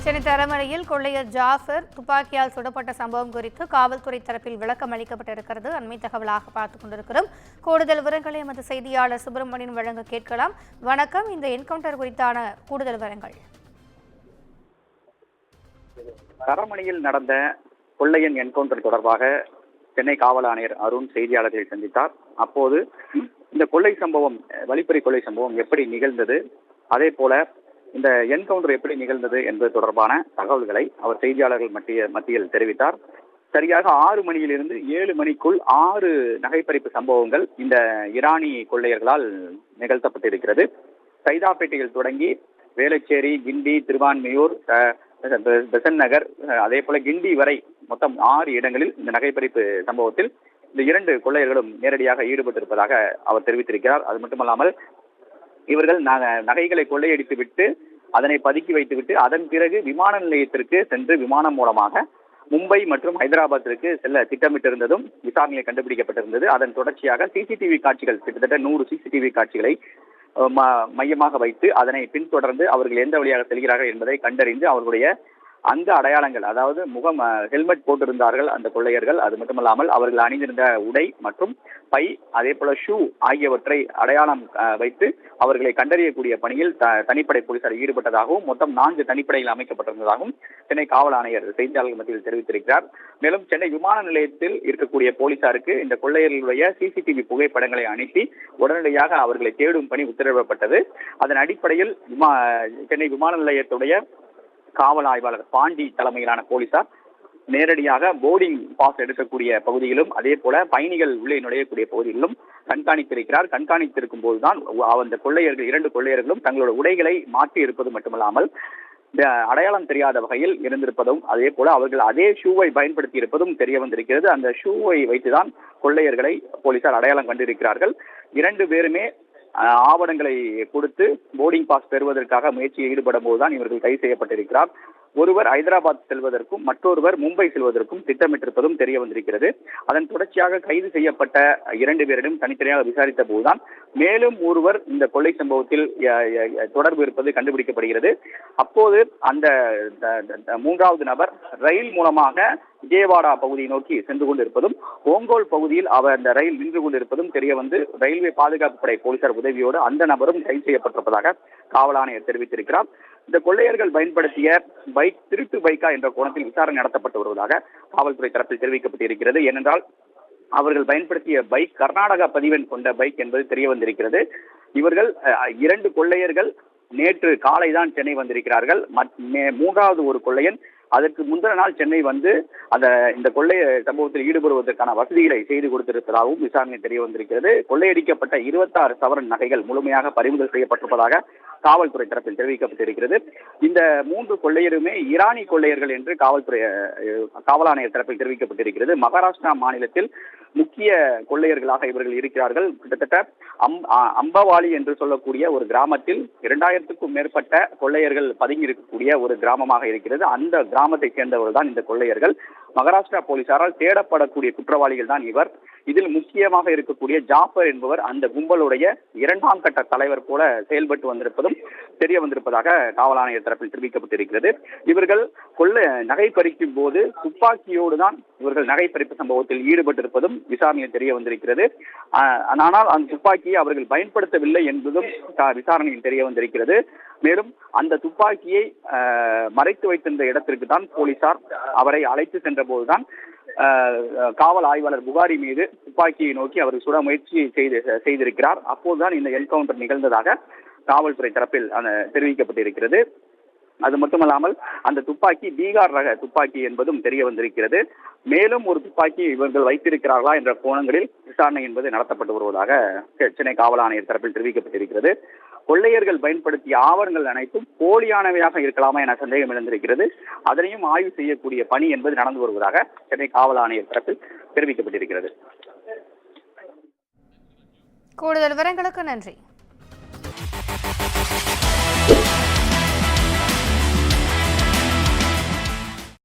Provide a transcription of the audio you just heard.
சென்னை தரமணியில் கொள்ளையர் ஜாஃபர் துப்பாக்கியால் சுடப்பட்ட சம்பவம் குறித்து காவல்துறை தரப்பில் விளக்கம் அளிக்கப்பட்டிருக்கிறது. அண்மை தகவலாக பார்த்துக் கொண்டிருக்கிறோம். கூடுதல் விவரங்களை எமது செய்தியாளர் சுப்பிரமணியன் வழங்க கேட்கலாம். வணக்கம், இந்த என்கவுண்டர் குறித்தான கூடுதல் விவரங்கள். தரமணியில் நடந்த கொள்ளையன் என்கவுண்டர் தொடர்பாக சென்னை காவல் ஆணையர் அருண் செய்தியாளர்களை சந்தித்தார். அப்போது இந்த கொள்ளை சம்பவம், வழிப்பறி கொள்ளை சம்பவம் எப்படி நிகழ்ந்தது, அதே போல இந்த என்கவுண்டர் எப்படி நிகழ்ந்தது என்பது தொடர்பான தகவல்களை அவர் செய்தியாளர்கள் மத்தியில் தெரிவித்தார். சரியாக 6 மணியிலிருந்து 7 மணிக்குள் 6 நகைப்பறிப்பு சம்பவங்கள் இந்த ஈரானி கொள்ளையர்களால் நிகழ்த்தப்பட்டிருக்கிறது. சைதாப்பேட்டையில் தொடங்கி வேளச்சேரி, கிண்டி, திருவான்மியூர், பெசன்ட் நகர், அதே போல கிண்டி வரை மொத்தம் 6 இடங்களில் இந்த நகைப்பறிப்பு சம்பவத்தில் இந்த 2 கொள்ளையர்களும் நேரடியாக ஈடுபட்டிருப்பதாக அவர் தெரிவித்திருக்கிறார். அது மட்டுமல்லாமல் இவர்கள் நகைகளை கொள்ளையடித்து விட்டு அதனை பதுக்கி வைத்துவிட்டு அதன் பிறகு விமான நிலையத்திற்கு சென்று விமானம் மூலமாக மும்பை மற்றும் ஹைதராபாத்திற்கு செல்ல திட்டமிட்டிருந்ததும் விசாரணையில் கண்டுபிடிக்கப்பட்டிருந்தது. அதன் தொடர்ச்சியாக சிசிடிவி காட்சிகள், கிட்டத்தட்ட 100 சிசிடிவி காட்சிகளை மையமாக வைத்து அதனை பின்தொடர்ந்து அவர்கள் எந்த வழியாக செல்கிறார்கள் என்பதை கண்டறிந்து அவர்களுடைய அந்த அடையாளங்கள், அதாவது ஹெல்மெட் போட்டிருந்தார்கள் அந்த கொள்ளையர்கள், அது மட்டுமல்லாமல் அவர்கள் அணிந்திருந்த உடை மற்றும் பை, அதே போல ஷூ ஆகியவற்றை அடையாளம் வைத்து அவர்களை கண்டறியக்கூடிய பணியில் தனிப்படை போலீசார் ஈடுபட்டதாகவும் மொத்தம் 4 தனிப்படைகள் அமைக்கப்பட்டிருந்ததாகவும் சென்னை காவல் ஆணையர் செய்தியாளர்கள் மத்தியில் தெரிவித்திருக்கிறார். மேலும் சென்னை விமான நிலையத்தில் இருக்கக்கூடிய போலீசாருக்கு இந்த கொள்ளையர்களுடைய சிசிடிவி புகைப்படங்களை அனுப்பி உடனடியாக அவர்களை தேடும் பணி உத்தரவிடப்பட்டது. அதன் அடிப்படையில் சென்னை விமான நிலையத்துடைய காவல் ஆய்வாளர் பாண்டி தலைமையிலான போலீசார் நேரடியாக போர்டிங் பாஸ் எடுக்கக்கூடிய பகுதியிலும் அதே போல பயணிகள் உள்ளே நுழையக்கூடிய பகுதிகளிலும் கண்காணித்திருக்கிறார். கண்காணித்திருக்கும் போதுதான் அந்த கொள்ளையர்கள், 2 கொள்ளையர்களும் தங்களோட உடைகளை மாற்றி இருப்பது மட்டுமல்லாமல் அடையாளம் தெரியாத வகையில் இருந்திருப்பதும், அதே போல அவர்கள் அதே ஷூவை பயன்படுத்தி இருப்பதும் தெரிய வந்திருக்கிறது. அந்த ஷூவை வைத்துதான் கொள்ளையர்களை போலீசார் அடையாளம் கண்டிருக்கிறார்கள். 2 பேருமே ஆவணங்களை கொடுத்து போர்டிங் பாஸ் பெறுவதற்காக முயற்சியில் ஈடுபடும் போதுதான் இவர்கள் கைது செய்யப்பட்டிருக்கிறார். ஒருவர் ஹைதராபாத் செல்வதற்கும் மற்றொருவர் மும்பை செல்வதற்கும் திட்டமிட்டிருப்பதும் தெரிய வந்திருக்கிறது. அதன் தொடர்ச்சியாக கைது செய்யப்பட்ட 2 பேரிடம் தனித்தனியாக விசாரித்த போதுதான் மேலும் ஒருவர் இந்த கொள்ளை சம்பவத்தில் தொடர்பு இருப்பது கண்டுபிடிக்கப்படுகிறது. அப்போது அந்த 3வது நபர் ரயில் மூலமாக விஜயவாடா பகுதியை நோக்கி சென்று கொண்டிருப்பதும், ஓங்கோல் பகுதியில் அவர் அந்த ரயில் நின்று கொண்டிருப்பதும் தெரிய வந்து ரயில்வே பாதுகாப்பு படை போலீசார் உதவியோடு அந்த நபரும் கைது செய்யப்பட்டிருப்பதாக காவல் ஆணையர் தெரிவித்திருக்கிறார். இந்த கொள்ளையர்கள் பயன்படுத்திய பைக் திருட்டு பைக்கா என்ற கோணத்தில் விசாரணை நடத்தப்பட்டு வருவதாக காவல்துறை தரப்பில் தெரிவிக்கப்பட்டிருக்கிறது. ஏனென்றால் அவர்கள் பயன்படுத்திய பைக் கர்நாடகா பதிவெண் கொண்ட பைக் என்பது தெரிய வந்திருக்கிறது. இவர்கள் 2 கொள்ளையர்கள் நேற்று காலை தான் சென்னை வந்திருக்கிறார்கள். 3வது ஒரு கொள்ளையன் அதற்கு முந்தின நாள் சென்னை வந்து இந்த கொள்ளை சம்பவத்தில் ஈடுபடுவதற்கான வசதிகளை செய்து கொடுத்திருப்பதாகவும் விசாரணை தெரிய வந்திருக்கிறது. கொள்ளையடிக்கப்பட்ட 26 சவரன் நகைகள் முழுமையாக பறிமுதல் செய்யப்பட்டிருப்பதாக காவல்துறை தரப்பில் தெரிவிக்கப்பட்டிருக்கிறது. இந்த 3 கொள்ளையருமே ஈரானி கொள்ளையர்கள் என்று காவல் ஆணையர் தரப்பில் தெரிவிக்கப்பட்டிருக்கிறது. மகாராஷ்டிரா மாநிலத்தில் முக்கிய கொள்ளையர்களாக இவர்கள் இருக்கிறார்கள். கிட்டத்தட்ட அம்பவாலி என்று சொல்லக்கூடிய ஒரு கிராமத்தில் 2000க்கும் மேற்பட்ட கொள்ளையர்கள் பதுங்கி இருக்கக்கூடிய ஒரு கிராமமாக இருக்கிறது. அந்த கிராமத்தை சேர்ந்தவர்கள் தான் இந்த கொள்ளையர்கள். மகாராஷ்டிரா போலீசாரால் தேடப்படக்கூடிய குற்றவாளிகள் தான் இவர். இதில் முக்கியமாக இருக்கக்கூடிய ஜாஃபர் என்பவர் அந்த கும்பலுடைய 2ஆம் கட்ட தலைவர் போல செயல்பட்டு வந்திருப்பதும் தெரிய வந்திருப்பதாக காவல் ஆணையர் தரப்பில் தெரிவிக்கப்பட்டிருக்கிறது. இவர்கள் நகை பறிக்கும் போது துப்பாக்கியோடு தான் இவர்கள் நகை பறிப்பு சம்பவத்தில் ஈடுபட்டிருப்பதும் விசாரணையில் தெரிய வந்திருக்கிறது. ஆனால் அந்த துப்பாக்கியை அவர்கள் பயன்படுத்தவில்லை என்பதும் விசாரணையில் தெரிய வந்திருக்கிறது. மேலும் அந்த துப்பாக்கியை மறைத்து வைத்திருந்த இடத்திற்கு தான் போலீசார் அவரை அழைத்து சென்ற போதுதான் காவல் ஆய்வாளர் புகாரி மீது துப்பாக்கியை நோக்கி அவர் சுட முயற்சி செய்திருக்கிறார். அப்போதுதான் இந்த என்கவுண்டர் நிகழ்ந்ததாக காவல்துறை தரப்பில் தெரிவிக்கப்பட்டிருக்கிறது. அது மட்டுமல்லாமல் அந்த துப்பாக்கி பீகார் ரக துப்பாக்கி என்பதும் தெரிய வந்திருக்கிறது. மேலும் ஒரு துப்பாக்கி இவர்கள் வைத்திருக்கிறார்களா என்ற கோணங்களில் விசாரணை என்பது நடத்தப்பட்டு வருவதாக சென்னை காவல் ஆணையர் தரப்பில் தெரிவிக்கப்பட்டிருக்கிறது. கொள்ளையர்கள் பயன்படுத்திய ஆவணங்கள் அனைத்தும் போலியானவையாக இருக்கலாமா என சந்தேகம் எழுந்திருக்கிறது. அதனையும் ஆய்வு செய்யக்கூடிய பணி என்பது நடந்து வருவதாக சென்னை காவல் ஆணையர் தரப்பில் தெரிவிக்கப்பட்டிருக்கிறது. கூடுதல் விவரங்களுக்கு நன்றி.